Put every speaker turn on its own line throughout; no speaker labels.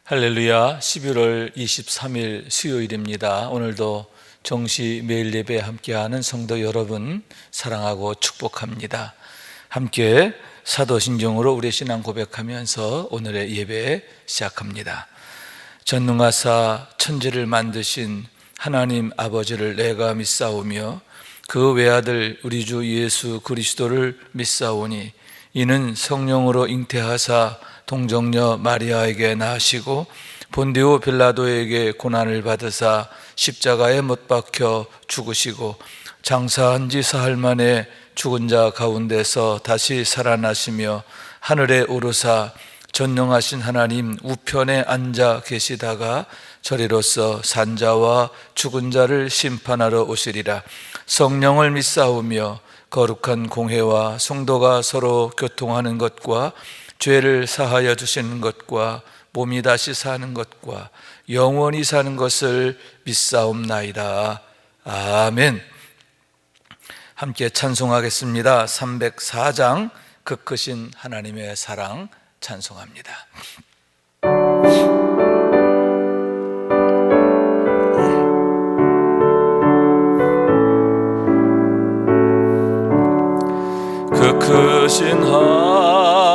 할렐루야. 11월 23일 수요일입니다. 오늘도 정시 매일 예배 함께하는 성도 여러분 사랑하고 축복합니다. 함께 사도신경으로 우리의 신앙 고백하면서 오늘의 예배 시작합니다. 전능하사 천지를 만드신 하나님 아버지를 내가 믿사오며 그 외아들 우리 주 예수 그리스도를 믿사오니 이는 성령으로 잉태하사 동정녀 마리아에게 낳으시고 본디오 빌라도에게 고난을 받으사 십자가에 못 박혀 죽으시고 장사한 지 사흘 만에 죽은 자 가운데서 다시 살아나시며 하늘에 오르사 전능하신 하나님 우편에 앉아 계시다가 저리로서 산자와 죽은 자를 심판하러 오시리라. 성령을 믿사오며 거룩한 공회와 성도가 서로 교통하는 것과 죄를 사하여 주시는 것과 몸이 다시 사는 것과 영원히 사는 것을 믿사옵나이다. 아멘. 함께 찬송하겠습니다. 304장 그 크신 하나님의 사랑 찬송합니다. 그 크신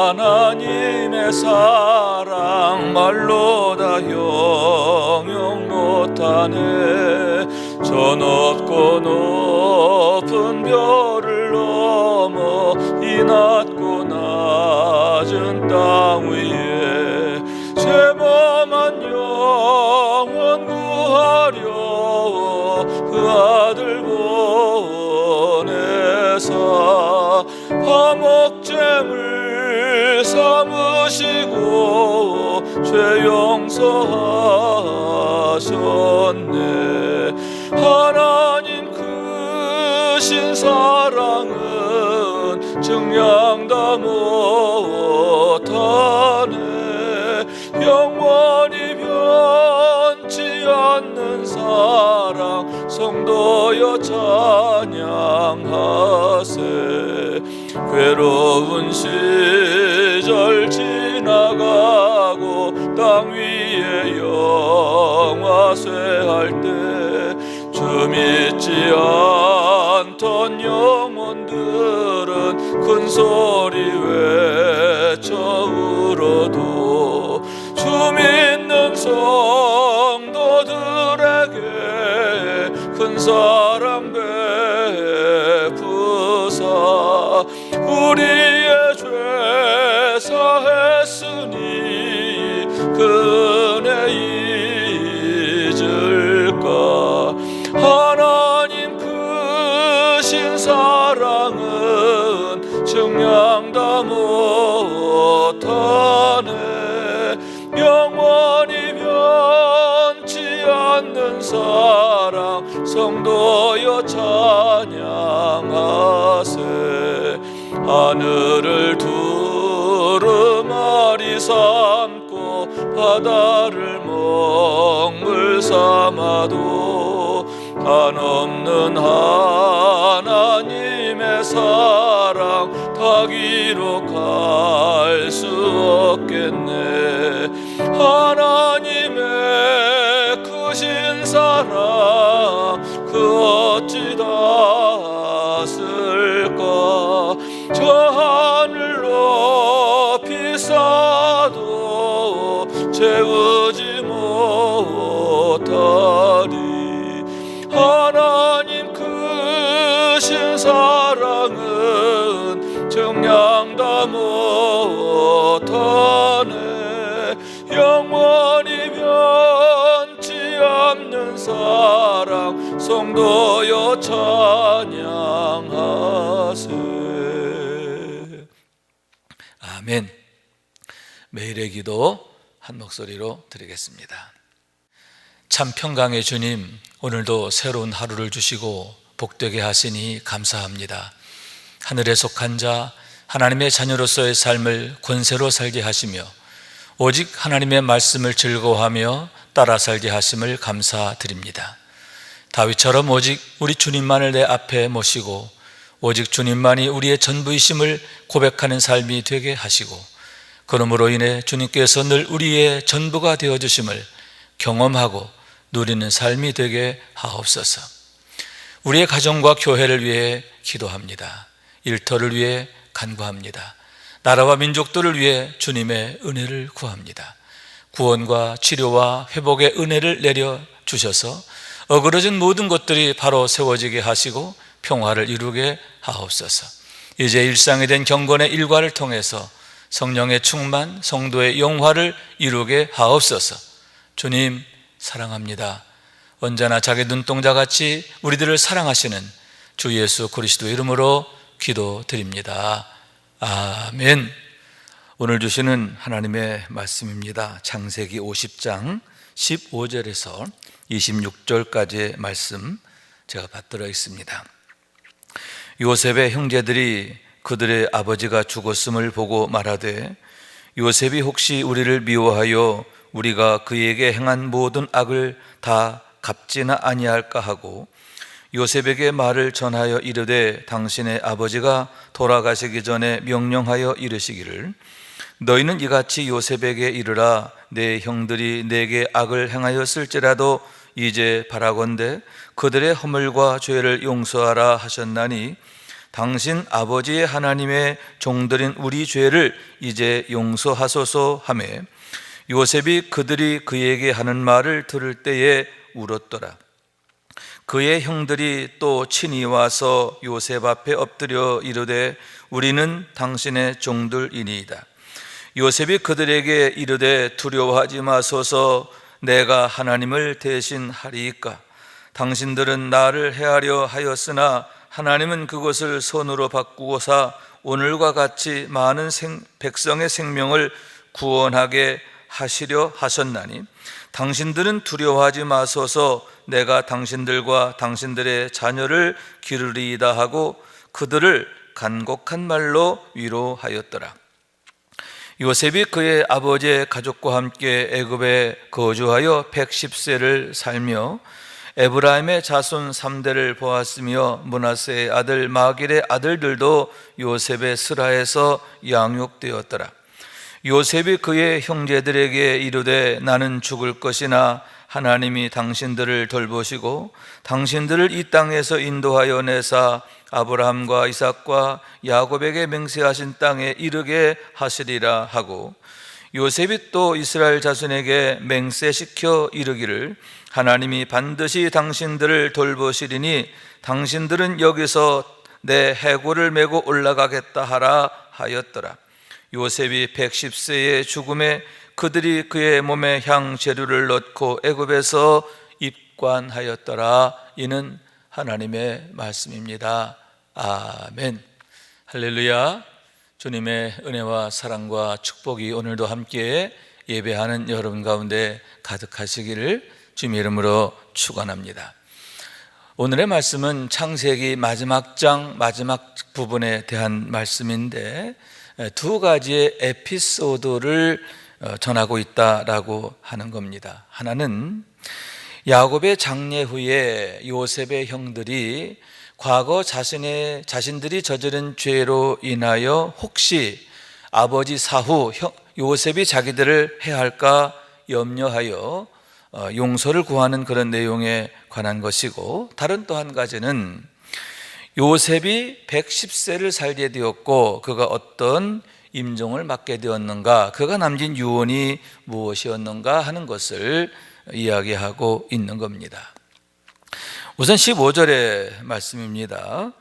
하나님의 사랑 말로 다 형용 못하네. 저 높고 높은 별을 넘어 이 낮고 낮은 땅 위에 죄범한 영혼 구하려 그 아들 보내사 화목제물 삼으시고 죄 용서하셨네. 하나님 크신 사랑은 증량 다 못하네. 영원히 변치 않는 사랑 성도여 찬양하세. 괴로운 시절 지나가고 땅 위에 영화쇠할 때 주 믿지 않던 영혼들은 큰 소리 외쳐 울어도 주 믿는 성도들에게 큰 사랑 베푸사 우리의 죄 사했으니 그 은혜 잊을까. 하나님 크신 사랑은 증량 다 못하네. 영원히 변치 않는 사랑 성도여 찬양하세. 하늘을 두루마리 삼고 바다를 먹물 삼아도 한없는 하나님의 사랑 다 기록할 수 없겠네. 하나님의 크신 사랑 그 어찌 다 쓸까. 저 하늘 높이 쌓아도 채우지 못하리. 하나님 크신 사랑은 증량 다 못하네. 영원히 변치 않는 사랑 성도여 찬양하세. 아멘. 매일의 기도 한 목소리로 드리겠습니다. 참 평강의 주님, 오늘도 새로운 하루를 주시고 복되게 하시니 감사합니다. 하늘에 속한 자 하나님의 자녀로서의 삶을 권세로 살게 하시며 오직 하나님의 말씀을 즐거워하며 따라 살게 하심을 감사드립니다. 다윗처럼 오직 우리 주님만을 내 앞에 모시고 오직 주님만이 우리의 전부이심을 고백하는 삶이 되게 하시고 그러므로 인해 주님께서 늘 우리의 전부가 되어주심을 경험하고 누리는 삶이 되게 하옵소서. 우리의 가정과 교회를 위해 기도합니다. 일터를 위해 간구합니다. 나라와 민족들을 위해 주님의 은혜를 구합니다. 구원과 치료와 회복의 은혜를 내려 주셔서 어그러진 모든 것들이 바로 세워지게 하시고 평화를 이루게 하옵소서. 이제 일상이 된 경건의 일과를 통해서 성령의 충만, 성도의 영화를 이루게 하옵소서. 주님 사랑합니다. 언제나 자기 눈동자같이 우리들을 사랑하시는 주 예수 그리스도의 이름으로 기도드립니다. 아멘. 오늘 주시는 하나님의 말씀입니다. 창세기 50장 15절에서 26절까지의 말씀 제가 받들어 있습니다. 요셉의 형제들이 그들의 아버지가 죽었음을 보고 말하되 요셉이 혹시 우리를 미워하여 우리가 그에게 행한 모든 악을 다 갚지나 아니할까 하고 요셉에게 말을 전하여 이르되 당신의 아버지가 돌아가시기 전에 명령하여 이르시기를 너희는 이같이 요셉에게 이르라 내 형들이 내게 악을 행하였을지라도 이제 바라건대 그들의 허물과 죄를 용서하라 하셨나니 당신 아버지의 하나님의 종들인 우리 죄를 이제 용서하소서 하매 요셉이 그들이 그에게 하는 말을 들을 때에 울었더라. 그의 형들이 또 친히 와서 요셉 앞에 엎드려 이르되 우리는 당신의 종들이니이다. 요셉이 그들에게 이르되 두려워하지 마소서 내가 하나님을 대신하리이까. 당신들은 나를 해하려 하였으나 하나님은 그것을 손으로 바꾸고사 오늘과 같이 많은 백성의 생명을 구원하게 하시려 하셨나니 당신들은 두려워하지 마소서 내가 당신들과 당신들의 자녀를 기르리이다 하고 그들을 간곡한 말로 위로하였더라. 요셉이 그의 아버지의 가족과 함께 애굽에 거주하여 110세를 살며 에브라임의 자손 3대를 보았으며 므낫세의 아들 마길의 아들들도 요셉의 스라에서 양육되었더라. 요셉이 그의 형제들에게 이르되 나는 죽을 것이나 하나님이 당신들을 돌보시고 당신들을 이 땅에서 인도하여 내사 아브라함과 이삭과 야곱에게 맹세하신 땅에 이르게 하시리라 하고 요셉이 또 이스라엘 자손에게 맹세시켜 이르기를 하나님이 반드시 당신들을 돌보시리니 당신들은 여기서 내 해골을 메고 올라가겠다 하라 하였더라. 요셉이 110세의 죽음에 그들이 그의 몸에 향 재료를 넣고 애굽에서 입관하였더라. 이는 하나님의 말씀입니다. 아멘. 할렐루야. 주님의 은혜와 사랑과 축복이 오늘도 함께 예배하는 여러분 가운데 가득하시기를 주님의 이름으로 축원합니다. 오늘의 말씀은 창세기 마지막 장 마지막 부분에 대한 말씀인데 두 가지의 에피소드를 전하고 있다라고 하는 겁니다. 하나는 야곱의 장례 후에 요셉의 형들이 과거 자신들이 저지른 죄로 인하여 혹시 아버지 사후 요셉이 자기들을 해할까 염려하여 용서를 구하는 그런 내용에 관한 것이고, 다른 또 한 가지는 요셉이 110세를 살게 되었고 그가 어떤 임종을 맞게 되었는가, 그가 남긴 유언이 무엇이었는가 하는 것을 이야기하고 있는 겁니다. 우선 15절의 말씀입니다.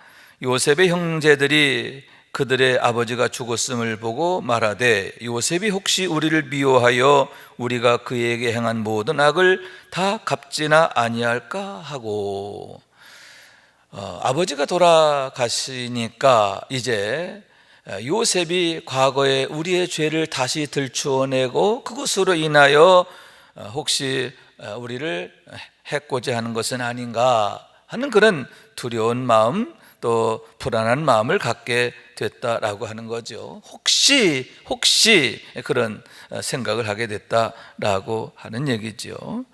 요셉의 형제들이 그들의 아버지가 죽었음을 보고 말하되 요셉이 혹시 우리를 미워하여 우리가 그에게 행한 모든 악을 다 갚지나 아니할까 하고, 아버지가 돌아가시니까 이제 요셉이 과거에 우리의 죄를 다시 들추어내고 그것으로 인하여 혹시 우리를 해코지 하는 것은 아닌가 하는 그런 두려운 마음, 또 불안한 마음을 갖게 됐다라고 하는 거죠. 혹시 그런 생각을 하게 됐다라고 하는 얘기죠.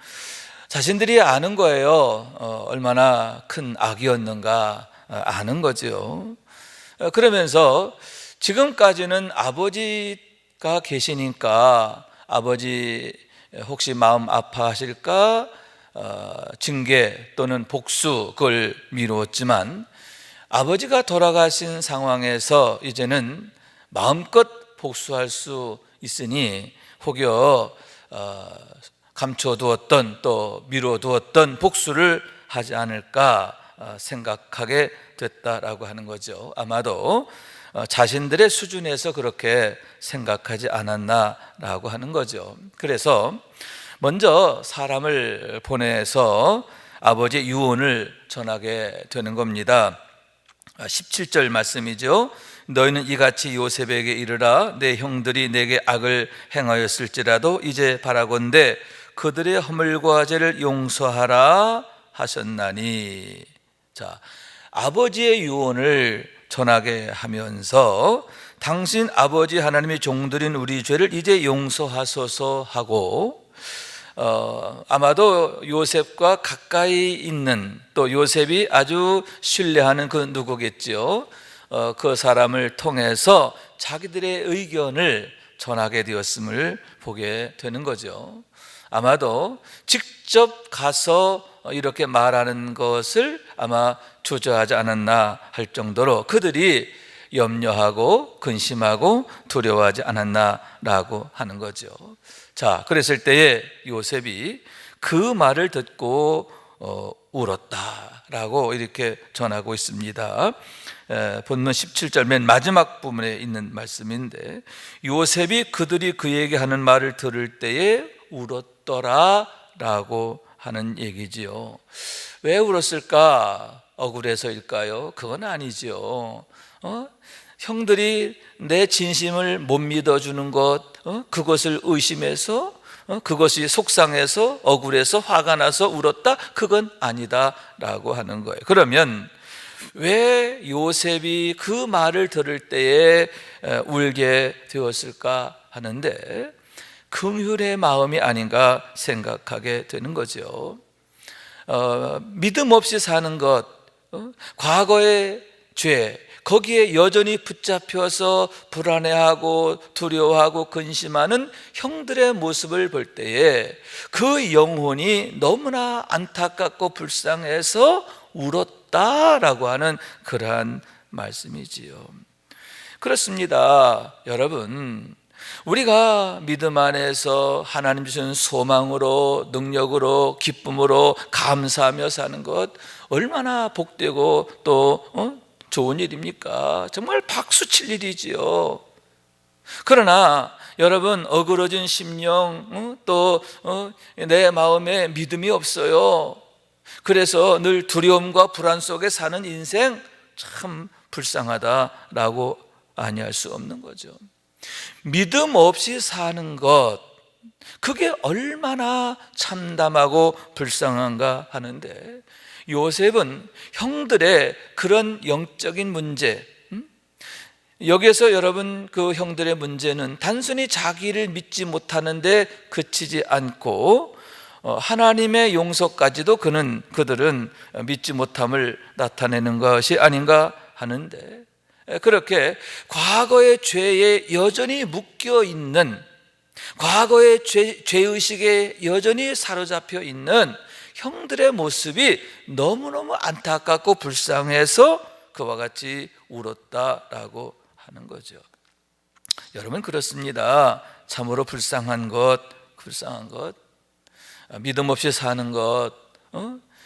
자신들이 아는 거예요. 얼마나 큰 악이었는가 아는 거죠. 그러면서 지금까지는 아버지가 요셉가 계시니까 아버지 혹시 마음 아파하실까 징계 또는 복수 그걸 미루었지만, 아버지가 돌아가신 상황에서 이제는 마음껏 복수할 수 있으니 혹여 감춰두었던 또 미뤄두었던 복수를 하지 않을까 생각하게 됐다라고 하는 거죠. 아마도 자신들의 수준에서 그렇게 생각하지 않았나라고 하는 거죠. 그래서 먼저 사람을 보내서 아버지의 유언을 전하게 되는 겁니다. 17절 말씀이죠. 너희는 이같이 요셉에게 이르라. 내 형들이 내게 악을 행하였을지라도 이제 바라건대 그들의 허물과 죄를 용서하라 하셨나니. 자, 아버지의 유언을 전하게 하면서 당신 아버지 하나님의 종들인 우리 죄를 이제 용서하소서 하고, 아마도 요셉과 가까이 있는 또 요셉이 아주 신뢰하는 그 누구겠죠. 그 사람을 통해서 자기들의 의견을 전하게 되었음을 보게 되는 거죠. 아마도 직접 가서 이렇게 말하는 것을 아마 주저하지 않았나 할 정도로 그들이 염려하고 근심하고 두려워하지 않았나라고 하는 거죠. 자, 그랬을 때에 요셉이 그 말을 듣고 울었다라고 이렇게 전하고 있습니다. 본문 17절 맨 마지막 부분에 있는 말씀인데, 요셉이 그들이 그에게 하는 말을 들을 때에 울었더라라고 하는 얘기지요. 왜 울었을까? 억울해서일까요? 그건 아니죠. 형들이 내 진심을 못 믿어주는 것, 그것을 의심해서, 그것이 속상해서 억울해서 화가 나서 울었다? 그건 아니다라고 하는 거예요. 그러면 왜 요셉이 그 말을 들을 때에 울게 되었을까 하는데, 긍휼의 마음이 아닌가 생각하게 되는 거죠. 믿음 없이 사는 것, 과거의 죄, 거기에 여전히 붙잡혀서 불안해하고 두려워하고 근심하는 형들의 모습을 볼 때에 그 영혼이 너무나 안타깝고 불쌍해서 울었다라고 하는 그러한 말씀이지요. 그렇습니다. 여러분, 우리가 믿음 안에서 하나님 주신 소망으로, 능력으로, 기쁨으로 감사하며 사는 것 얼마나 복되고 또 좋은 일입니까? 정말 박수 칠 일이지요. 그러나 여러분, 어그러진 심령, 또 내 마음에 믿음이 없어요. 그래서 늘 두려움과 불안 속에 사는 인생 참 불쌍하다라고 아니할 수 없는 거죠. 믿음 없이 사는 것, 그게 얼마나 참담하고 불쌍한가 하는데, 요셉은 형들의 그런 영적인 문제, 여기에서 여러분 그 형들의 문제는 단순히 자기를 믿지 못하는데 그치지 않고 하나님의 용서까지도 그들은 믿지 못함을 나타내는 것이 아닌가 하는데, 그렇게 과거의 죄에 여전히 묶여있는, 과거의 죄의식에 여전히 사로잡혀 있는 형들의 모습이 너무너무 안타깝고 불쌍해서 그와 같이 울었다라고 하는 거죠. 여러분, 그렇습니다. 참으로 불쌍한 것, 믿음 없이 사는 것,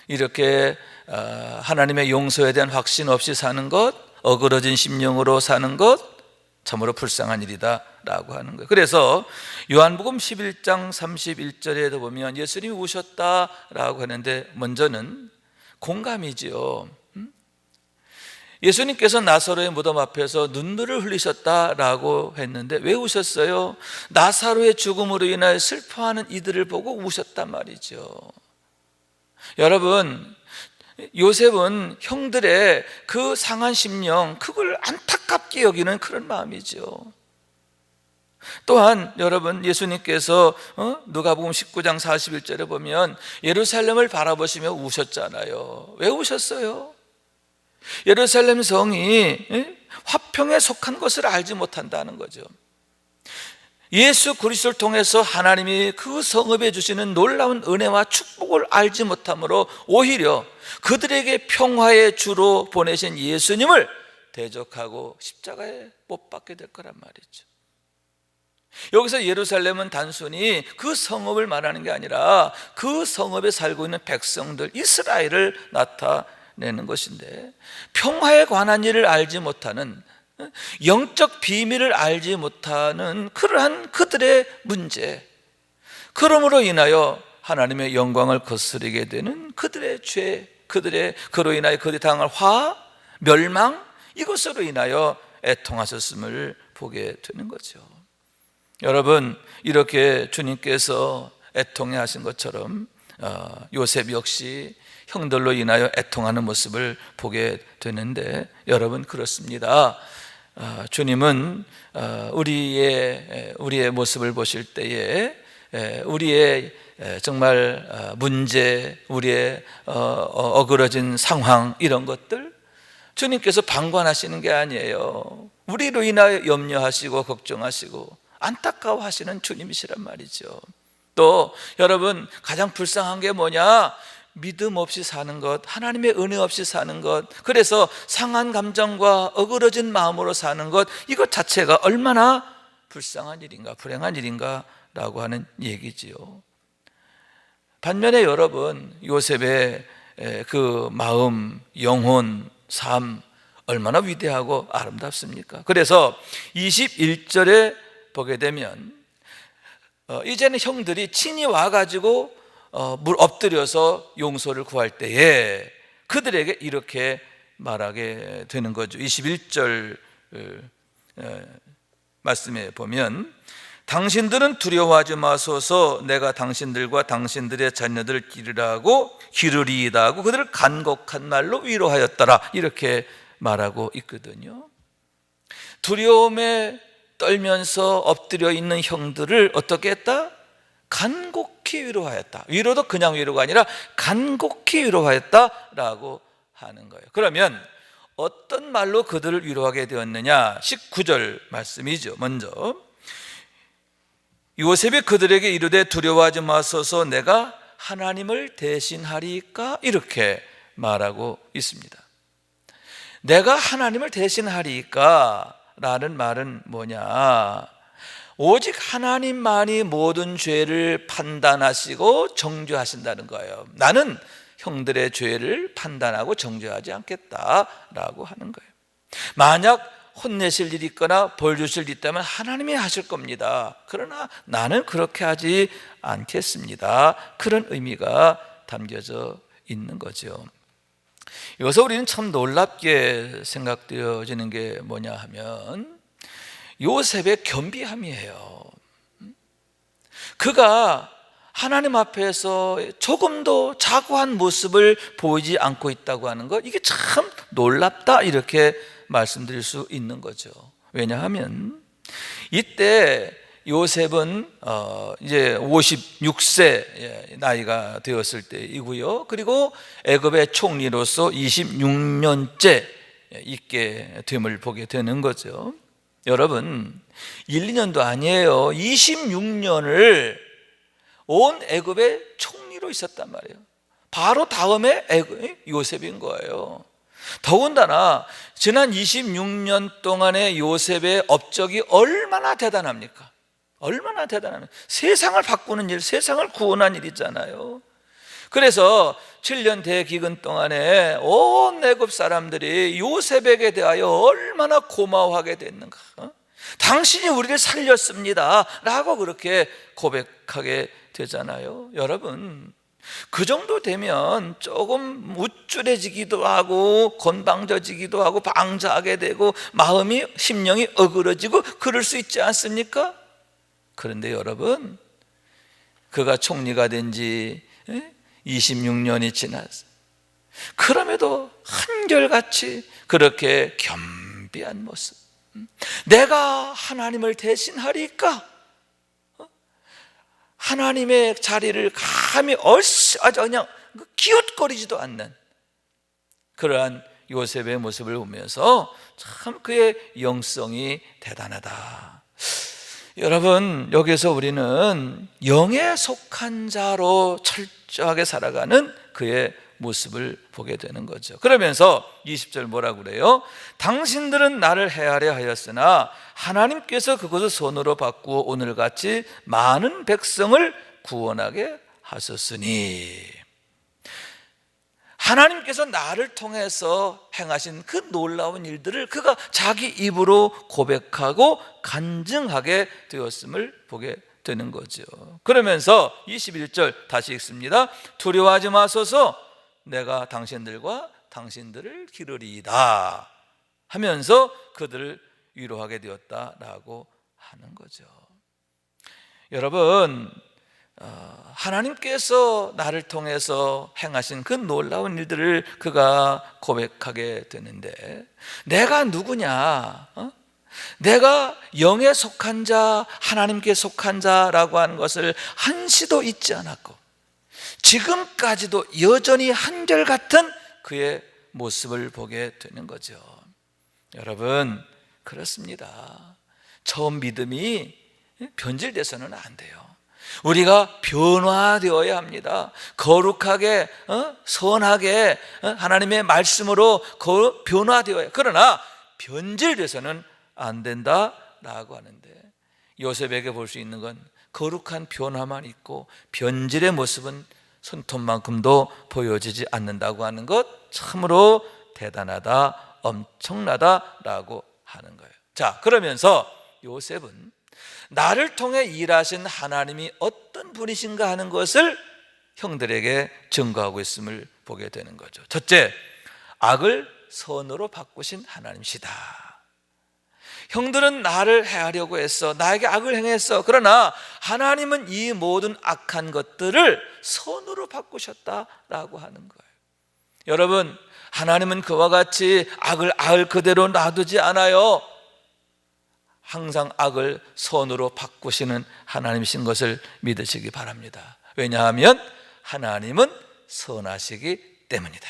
이렇게 하나님의 용서에 대한 확신 없이 사는 것, 어그러진 심령으로 사는 것, 참으로 불쌍한 일이다 라고 하는 거예요. 그래서 요한복음 11장 31절에도 보면 예수님이 우셨다라고 하는데, 먼저는 공감이지요. 예수님께서 나사로의 무덤 앞에서 눈물을 흘리셨다라고 했는데 왜 우셨어요? 나사로의 죽음으로 인하여 슬퍼하는 이들을 보고 우셨단 말이죠. 여러분, 요셉은 형들의 그 상한 심령, 그걸 안타깝게 여기는 그런 마음이죠. 또한 여러분, 예수님께서 누가복음 19장 41절에 보면 예루살렘을 바라보시며 우셨잖아요. 왜 우셨어요? 예루살렘 성이 화평에 속한 것을 알지 못한다는 거죠. 예수 그리스도를 통해서 하나님이 그 성읍에 주시는 놀라운 은혜와 축복을 알지 못함으로 오히려 그들에게 평화의 주로 보내신 예수님을 대적하고 십자가에 못 박게 될 거란 말이죠. 여기서 예루살렘은 단순히 그 성읍을 말하는 게 아니라 그 성읍에 살고 있는 백성들, 이스라엘을 나타내는 것인데, 평화에 관한 일을 알지 못하는, 영적 비밀을 알지 못하는 그러한 그들의 문제, 그러므로 인하여 하나님의 영광을 거스르게 되는 그들의 죄, 그로 인하여 그들이 당할 화, 멸망, 이것으로 인하여 애통하셨음을 보게 되는 거죠. 여러분, 이렇게 주님께서 애통해 하신 것처럼 요셉 역시 형들로 인하여 애통하는 모습을 보게 되는데, 여러분, 그렇습니다. 주님은 우리의 모습을 보실 때에 우리의 정말 문제, 우리의 어그러진 상황, 이런 것들 주님께서 방관하시는 게 아니에요. 우리로 인하여 염려하시고 걱정하시고 안타까워하시는 주님이시란 말이죠. 또 여러분, 가장 불쌍한 게 뭐냐? 믿음 없이 사는 것, 하나님의 은혜 없이 사는 것, 그래서 상한 감정과 어그러진 마음으로 사는 것, 이것 자체가 얼마나 불쌍한 일인가, 불행한 일인가 라고 하는 얘기지요. 반면에 여러분, 요셉의 그 마음, 영혼, 삶, 얼마나 위대하고 아름답습니까? 그래서 21절에 보게 되면 이제는 형들이 친히 와가지고 물 엎드려서 용서를 구할 때에 그들에게 이렇게 말하게 되는 거죠. 21절 말씀에 보면, 당신들은 두려워하지 마소서, 내가 당신들과 당신들의 자녀들을 기르리이다 하고 그들을 간곡한 말로 위로하였더라, 이렇게 말하고 있거든요. 두려움에 떨면서 엎드려 있는 형들을 어떻게 했다? 간곡히 위로하였다. 위로도 그냥 위로가 아니라 간곡히 위로하였다라고 하는 거예요. 그러면 어떤 말로 그들을 위로하게 되었느냐? 19절 말씀이죠. 먼저 요셉이 그들에게 이르되 두려워하지 마소서, 내가 하나님을 대신하리까, 이렇게 말하고 있습니다. 내가 하나님을 대신하리까 라는 말은 뭐냐? 오직 하나님만이 모든 죄를 판단하시고 정죄하신다는 거예요. 나는 형들의 죄를 판단하고 정죄하지 않겠다라고 하는 거예요. 만약 혼내실 일이 있거나 벌 주실 일이 있다면 하나님이 하실 겁니다. 그러나 나는 그렇게 하지 않겠습니다. 그런 의미가 담겨져 있는 거죠. 여기서 우리는 참 놀랍게 생각되어지는 게 뭐냐 하면 요셉의 겸비함이에요. 그가 하나님 앞에서 조금도 자고한 모습을 보이지 않고 있다고 하는 것, 이게 참 놀랍다, 이렇게 말씀드릴 수 있는 거죠. 왜냐하면 이때 요셉은 이제 56세 나이가 되었을 때이고요. 그리고 애굽의 총리로서 26년째 있게 됨을 보게 되는 거죠. 여러분, 1, 2년도 아니에요. 26년을 온 애굽의 총리로 있었단 말이에요. 바로 다음에 요셉인 거예요. 더군다나 지난 26년 동안의 요셉의 업적이 얼마나 대단합니까? 얼마나 대단합니까? 세상을 바꾸는 일, 세상을 구원한 일이잖아요. 그래서 7년 대기근 동안에 온 애굽 사람들이 요셉에게 대하여 얼마나 고마워하게 됐는가. 당신이 우리를 살렸습니다 라고 그렇게 고백하게 되잖아요. 여러분, 그 정도 되면 조금 우쭐해지기도 하고 건방져지기도 하고 방자하게 되고 마음이, 심령이 어그러지고 그럴 수 있지 않습니까? 그런데 여러분, 그가 총리가 된 지 26년이 지났어요. 그럼에도 한결같이 그렇게 겸비한 모습, 내가 하나님을 대신하리까? 하나님의 자리를 감히 아주 그냥 기웃거리지도 않는 그러한 요셉의 모습을 보면서 참 그의 영성이 대단하다. 여러분, 여기서 우리는 영에 속한 자로 철저하게 살아가는 그의 모습을 보게 되는 거죠. 그러면서 20절 뭐라고 그래요? 당신들은 나를 헤아려 하였으나 하나님께서 그것을 손으로 바꾸어 오늘같이 많은 백성을 구원하게 하셨으니, 하나님께서 나를 통해서 행하신 그 놀라운 일들을 그가 자기 입으로 고백하고 간증하게 되었음을 보게 되는 거죠. 그러면서 21절 다시 읽습니다. 두려워하지 마소서, 내가 당신들과 당신들을 기르리이다 하면서 그들을 위로하게 되었다라고 하는 거죠. 여러분, 하나님께서 나를 통해서 행하신 그 놀라운 일들을 그가 고백하게 되는데, 내가 누구냐? 내가 영에 속한 자, 하나님께 속한 자라고 하는 것을 한시도 잊지 않았고 지금까지도 여전히 한결같은 그의 모습을 보게 되는 거죠. 여러분, 그렇습니다. 처음 믿음이 변질돼서는 안 돼요. 우리가 변화되어야 합니다. 거룩하게, 선하게 하나님의 말씀으로 변화되어야. 그러나 변질돼서는 안 된다라고 하는데, 요셉에게 볼 수 있는 건 거룩한 변화만 있고 변질의 모습은 손톱만큼도 보여지지 않는다고 하는 것, 참으로 대단하다, 엄청나다라고 하는 거예요. 자, 그러면서 요셉은 나를 통해 일하신 하나님이 어떤 분이신가 하는 것을 형들에게 증거하고 있음을 보게 되는 거죠. 첫째, 악을 선으로 바꾸신 하나님이시다. 형들은 나를 해하려고 했어, 나에게 악을 행했어. 그러나 하나님은 이 모든 악한 것들을 선으로 바꾸셨다라고 하는 거예요. 여러분, 하나님은 그와 같이 악을 그대로 놔두지 않아요. 항상 악을 선으로 바꾸시는 하나님이신 것을 믿으시기 바랍니다. 왜냐하면 하나님은 선하시기 때문이다.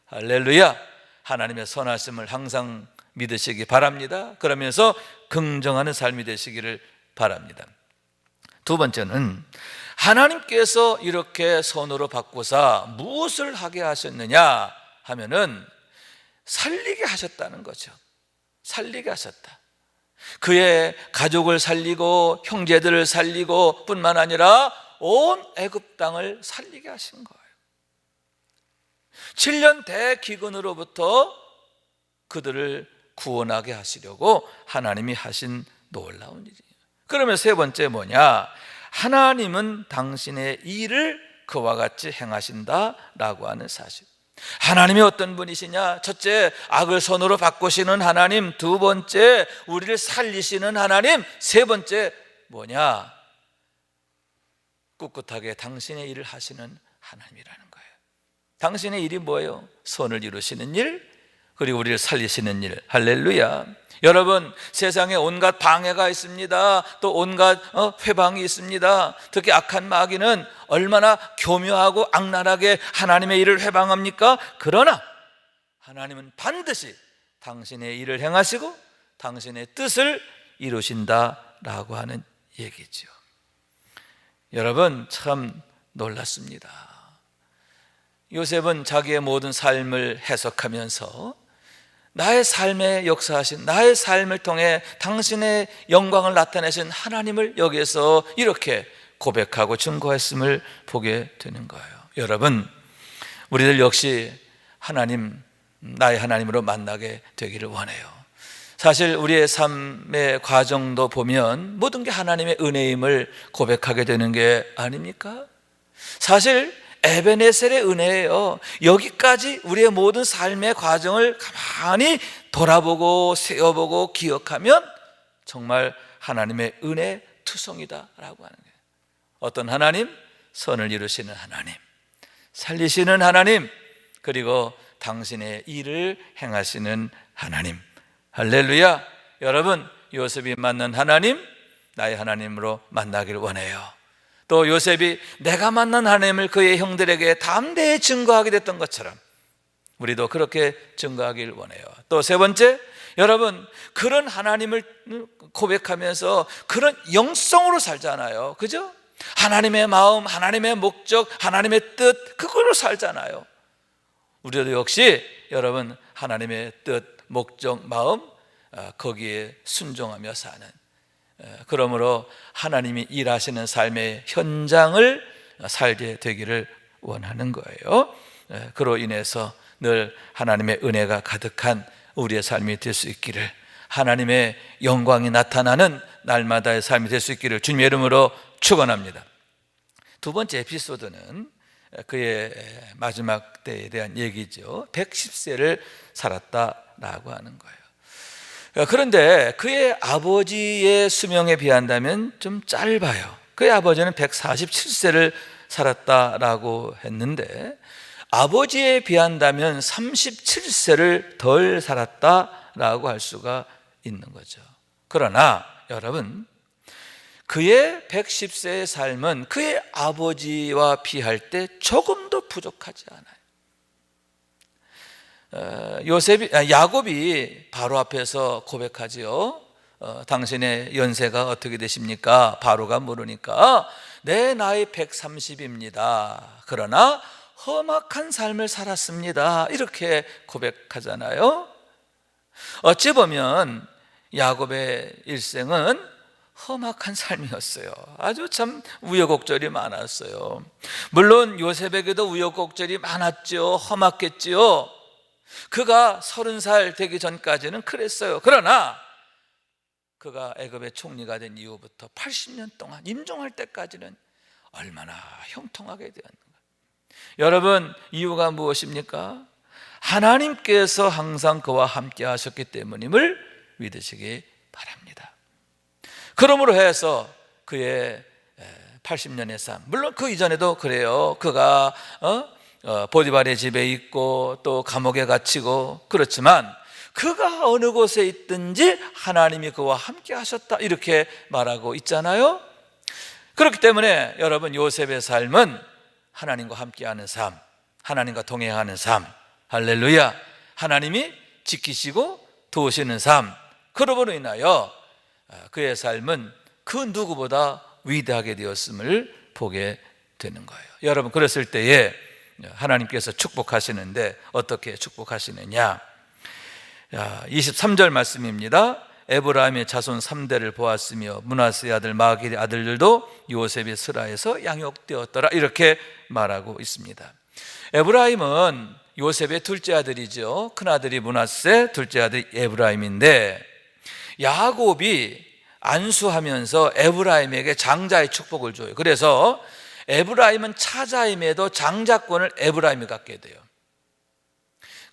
할렐루야. 하나님의 선하심을 항상 믿으시기 바랍니다. 그러면서 긍정하는 삶이 되시기를 바랍니다. 두 번째는, 하나님께서 이렇게 선으로 바꾸사 무엇을 하게 하셨느냐 하면은 살리게 하셨다는 거죠. 살리게 하셨다. 그의 가족을 살리고 형제들을 살리고 뿐만 아니라 온 애굽 땅을 살리게 하신 거예요. 7년 대기근으로부터 그들을 구원하게 하시려고 하나님이 하신 놀라운 일이에요. 그러면 세 번째 뭐냐? 하나님은 당신의 일을 그와 같이 행하신다라고 하는 사실. 하나님이 어떤 분이시냐? 첫째, 악을 선으로 바꾸시는 하나님. 두 번째, 우리를 살리시는 하나님. 세 번째 뭐냐? 꿋꿋하게 당신의 일을 하시는 하나님이라는 거예요. 당신의 일이 뭐예요? 선을 이루시는 일, 그리고 우리를 살리시는 일. 할렐루야. 여러분, 세상에 온갖 방해가 있습니다. 또 온갖 회방이 있습니다. 특히 악한 마귀는 얼마나 교묘하고 악랄하게 하나님의 일을 회방합니까? 그러나 하나님은 반드시 당신의 일을 행하시고 당신의 뜻을 이루신다라고 하는 얘기죠. 여러분, 참 놀랐습니다. 요셉은 자기의 모든 삶을 해석하면서 나의 삶에 역사하신, 나의 삶을 통해 당신의 영광을 나타내신 하나님을 여기에서 이렇게 고백하고 증거했음을 보게 되는 거예요. 여러분, 우리들 역시 하나님, 나의 하나님으로 만나게 되기를 원해요. 사실 우리의 삶의 과정도 보면 모든 게 하나님의 은혜임을 고백하게 되는 게 아닙니까? 사실 에베네셀의 은혜예요. 여기까지 우리의 모든 삶의 과정을 가만히 돌아보고 세어보고 기억하면 정말 하나님의 은혜 투성이다라고 하는 거예요. 어떤 하나님? 선을 이루시는 하나님, 살리시는 하나님, 그리고 당신의 일을 행하시는 하나님. 할렐루야. 여러분, 요셉이 만난 하나님, 나의 하나님으로 만나기를 원해요. 또 요셉이 내가 만난 하나님을 그의 형들에게 담대히 증거하게 됐던 것처럼 우리도 그렇게 증거하길 원해요. 또 세 번째, 여러분, 그런 하나님을 고백하면서 그런 영성으로 살잖아요. 그죠? 하나님의 마음, 하나님의 목적, 하나님의 뜻, 그걸로 살잖아요. 우리도 역시 여러분, 하나님의 뜻, 목적, 마음, 거기에 순종하며 사는, 그러므로 하나님이 일하시는 삶의 현장을 살게 되기를 원하는 거예요. 그로 인해서 늘 하나님의 은혜가 가득한 우리의 삶이 될 수 있기를, 하나님의 영광이 나타나는 날마다의 삶이 될 수 있기를 주님의 이름으로 축원합니다. 두 번째 에피소드는 그의 마지막 때에 대한 얘기죠. 110세를 살았다라고 하는 거예요. 그런데 그의 아버지의 수명에 비한다면 좀 짧아요. 그의 아버지는 147세를 살았다라고 했는데, 아버지에 비한다면 37세를 덜 살았다라고 할 수가 있는 거죠. 그러나 여러분, 그의 110세의 삶은 그의 아버지와 비할 때 조금도 부족하지 않아요. 야곱이 바로 앞에서 고백하지요. 당신의 연세가 어떻게 되십니까? 바로가 물으니까 내 나이 130입니다. 그러나 험악한 삶을 살았습니다. 이렇게 고백하잖아요. 어찌 보면 야곱의 일생은 험악한 삶이었어요. 아주 참 우여곡절이 많았어요. 물론 요셉에게도 우여곡절이 많았죠. 험악했지요. 그가 30살 되기 전까지는 그랬어요. 그러나 그가 애굽의 총리가 된 이후부터 80년 동안 임종할 때까지는 얼마나 형통하게 되었는가. 여러분, 이유가 무엇입니까? 하나님께서 항상 그와 함께 하셨기 때문임을 믿으시기 바랍니다. 그러므로 해서 그의 80년의 삶, 물론 그 이전에도 그래요. 그가 보디발의 집에 있고 또 감옥에 갇히고 그렇지만 그가 어느 곳에 있든지 하나님이 그와 함께 하셨다, 이렇게 말하고 있잖아요. 그렇기 때문에 여러분, 요셉의 삶은 하나님과 함께하는 삶, 하나님과 동행하는 삶, 할렐루야, 하나님이 지키시고 도우시는 삶, 그러므로 인하여 그의 삶은 그 누구보다 위대하게 되었음을 보게 되는 거예요. 여러분, 그랬을 때에 하나님께서 축복하시는데 어떻게 축복하시느냐? 23절 말씀입니다. 에브라임의 자손 3대를 보았으며 므낫세의 아들 마길의 아들들도 요셉의 스라에서 양육되었더라, 이렇게 말하고 있습니다. 에브라임은 요셉의 둘째 아들이죠. 큰아들이 므낫세, 둘째 아들이 에브라임인데, 야곱이 안수하면서 에브라임에게 장자의 축복을 줘요. 그래서 에브라임은 차자임에도 장자권을 에브라임이 갖게 돼요.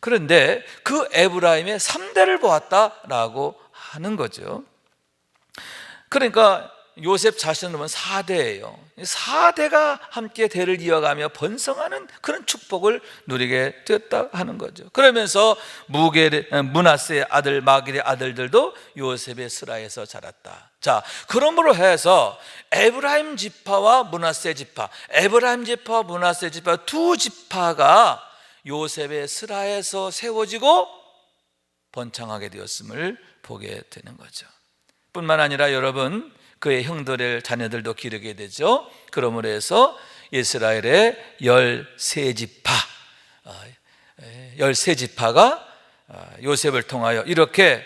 그런데 그 에브라임의 3대를 보았다라고 하는 거죠. 그러니까 요셉 자신은 4대예요. 4대가 함께 대를 이어가며 번성하는 그런 축복을 누리게 되었다 하는 거죠. 그러면서 므낫세의 아들 마길의 아들들도 요셉의 스라에서 자랐다. 자, 그러므로 해서 에브라임 지파와 므낫세 지파, 에브라임 지파와 므낫세 지파 두 지파가 요셉의 스라에서 세워지고 번창하게 되었음을 보게 되는 거죠. 뿐만 아니라 여러분, 그의 형들의 자녀들도 기르게 되죠. 그러므로 해서 이스라엘의 13지파가 요셉을 통하여 이렇게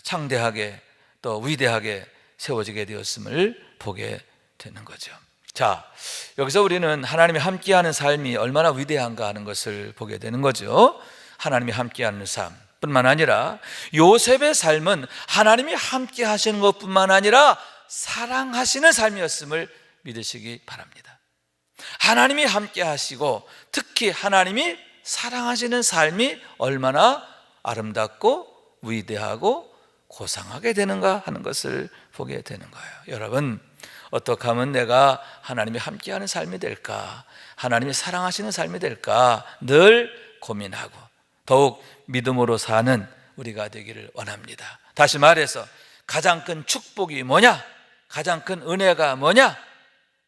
창대하게 또 위대하게 세워지게 되었음을 보게 되는 거죠. 자, 여기서 우리는 하나님이 함께하는 삶이 얼마나 위대한가 하는 것을 보게 되는 거죠. 하나님이 함께하는 삶 뿐만 아니라 요셉의 삶은 하나님이 함께 하시는 것뿐만 아니라 사랑하시는 삶이었음을 믿으시기 바랍니다. 하나님이 함께 하시고 특히 하나님이 사랑하시는 삶이 얼마나 아름답고 위대하고 고상하게 되는가 하는 것을 보게 되는 거예요. 여러분, 어떻게 하면 내가 하나님이 함께하는 삶이 될까, 하나님이 사랑하시는 삶이 될까 늘 고민하고 더욱 믿음으로 사는 우리가 되기를 원합니다. 다시 말해서 가장 큰 축복이 뭐냐? 가장 큰 은혜가 뭐냐?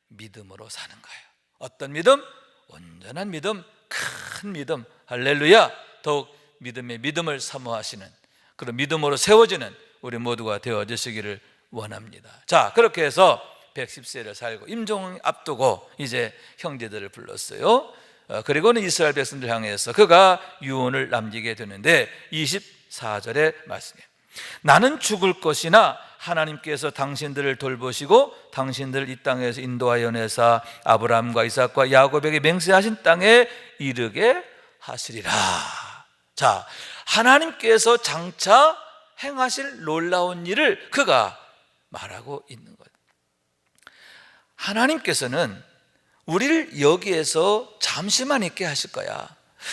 믿음으로 사는 거예요. 어떤 믿음? 온전한 믿음, 큰 믿음, 할렐루야. 더욱 믿음의 믿음을 사모하시는, 그런 믿음으로 세워지는 우리 모두가 되어지시기를 원합니다. 자, 그렇게 해서 110세를 살고 임종을 앞두고 이제 형제들을 불렀어요. 그리고는 이스라엘 백성들 향해서 그가 유언을 남기게 되는데 24절의 말씀이에요. 나는 죽을 것이나 하나님께서 당신들을 돌보시고 당신들을 이 땅에서 인도하여 내사 아브라함과 이삭과 야곱에게 맹세하신 땅에 이르게 하시리라. 자, 하나님께서 장차 행하실 놀라운 일을 그가 말하고 있는 거예요. 하나님께서는 우리를 여기에서 잠시만 있게 하실 거야.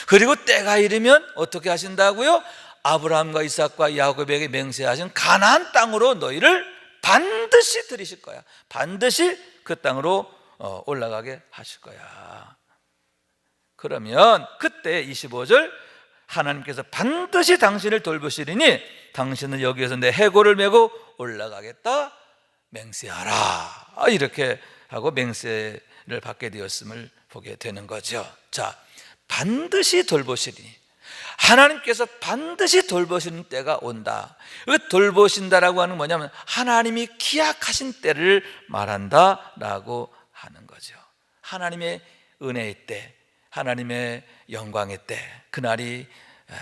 그리고 때가 이르면 어떻게 하신다고요? 아브라함과 이삭과 야곱에게 맹세하신 가나안 땅으로 너희를 반드시 들이실 거야. 반드시 그 땅으로 올라가게 하실 거야. 그러면 그때 25절 하나님께서 반드시 당신을 돌보시리니 당신은 여기에서 내 해골을 메고 올라가겠다 맹세하라. 이렇게 하고 맹세를 받게 되었음을 보게 되는 거죠. 자, 반드시 돌보시리니 하나님께서 반드시 돌보시는 때가 온다. 돌보신다라고 하는 뭐냐면 하나님이 기약하신 때를 말한다라고 하는 거죠. 하나님의 은혜의 때, 하나님의 영광의 때, 그날이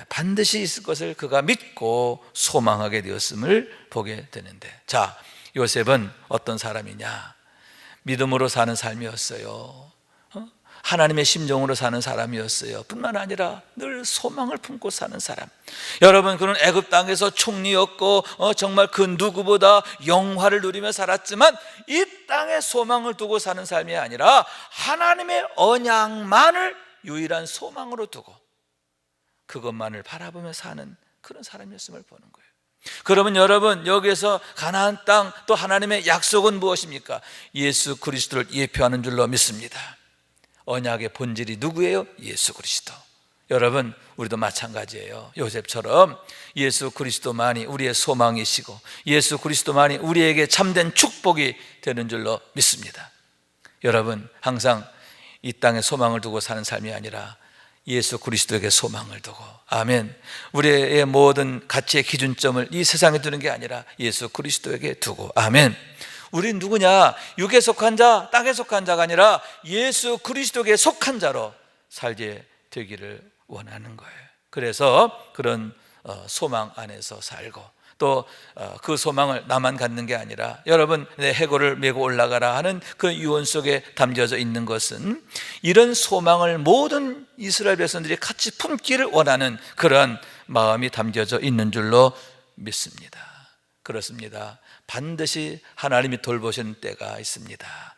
반드시 있을 것을 그가 믿고 소망하게 되었음을 보게 되는데, 자, 요셉은 어떤 사람이냐? 믿음으로 사는 삶이었어요. 하나님의 심정으로 사는 사람이었어요. 뿐만 아니라 늘 소망을 품고 사는 사람. 여러분, 그는 애굽 땅에서 총리였고 정말 그 누구보다 영화를 누리며 살았지만 이 땅에 소망을 두고 사는 삶이 아니라 하나님의 언약만을 유일한 소망으로 두고 그것만을 바라보며 사는 그런 사람이었음을 보는 거예요. 그러면 여러분, 여기에서 가나안 땅 또 하나님의 약속은 무엇입니까? 예수 그리스도를 예표하는 줄로 믿습니다. 언약의 본질이 누구예요? 예수 그리스도. 여러분, 우리도 마찬가지예요. 요셉처럼 예수 그리스도만이 우리의 소망이시고 예수 그리스도만이 우리에게 참된 축복이 되는 줄로 믿습니다. 여러분, 항상 이 땅에 소망을 두고 사는 삶이 아니라 예수 그리스도에게 소망을 두고, 아멘, 우리의 모든 가치의 기준점을 이 세상에 두는 게 아니라 예수 그리스도에게 두고, 아멘. 우린 누구냐? 육에 속한 자, 땅에 속한 자가 아니라 예수 그리스도에게 속한 자로 살게 되기를 원하는 거예요. 그래서 그런 소망 안에서 살고 또 그 소망을 나만 갖는 게 아니라 여러분, 내 해골을 메고 올라가라 하는 그 유언 속에 담겨져 있는 것은 이런 소망을 모든 이스라엘 백성들이 같이 품기를 원하는 그런 마음이 담겨져 있는 줄로 믿습니다. 그렇습니다. 반드시 하나님이 돌보시는 때가 있습니다.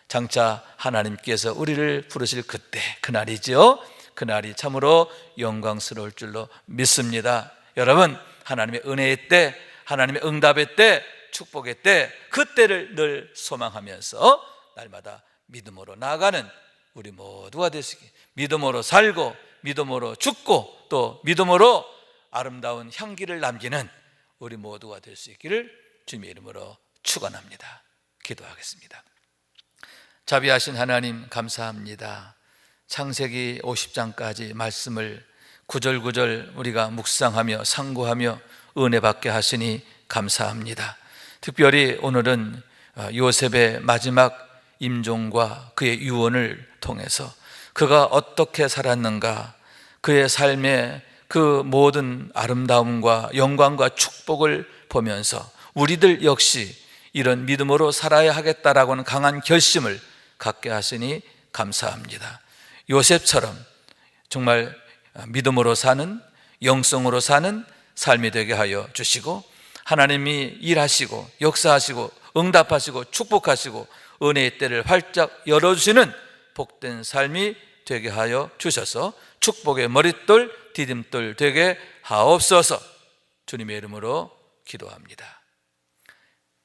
장차 하나님께서 우리를 부르실 그때, 그날이죠. 그날이 참으로 영광스러울 줄로 믿습니다. 여러분, 하나님의 은혜의 때, 하나님의 응답의 때, 축복의 때, 그때를 늘 소망하면서 날마다 믿음으로 나아가는 우리 모두가 되시기, 믿음으로 살고 믿음으로 죽고 또 믿음으로 아름다운 향기를 남기는 우리 모두가 될 수 있기를 주님의 이름으로 축원합니다. 기도하겠습니다. 자비하신 하나님, 감사합니다. 창세기 50장까지 말씀을 구절구절 우리가 묵상하며 상고하며 은혜 받게 하시니 감사합니다. 특별히 오늘은 요셉의 마지막 임종과 그의 유언을 통해서 그가 어떻게 살았는가, 그의 삶의 그 모든 아름다움과 영광과 축복을 보면서 우리들 역시 이런 믿음으로 살아야 하겠다라고 하는 강한 결심을 갖게 하시니 감사합니다. 요셉처럼 정말 믿음으로 사는, 영성으로 사는 삶이 되게 하여 주시고, 하나님이 일하시고 역사하시고 응답하시고 축복하시고 은혜의 때를 활짝 열어주시는 복된 삶이 되게 하여 주셔서 축복의 머릿돌, 디딤돌 되게 하옵소서. 주님의 이름으로 기도합니다.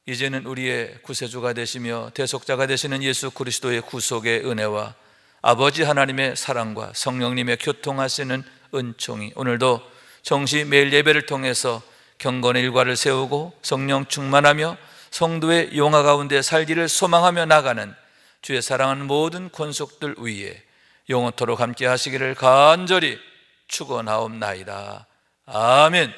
이제는 우리의 구세주가 되시며 대속자가 되시는 예수 그리스도의 구속의 은혜와 아버지 하나님의 사랑과 성령님의 교통하시는 은총이 오늘도 정시 매일 예배를 통해서 경건의 일과를 세우고 성령 충만하며 성도의 용화 가운데 살기를 소망하며 나가는 주의 사랑하는 모든 권속들 위에 영원토록 함께 하시기를 간절히 축원하옵나이다. 아멘.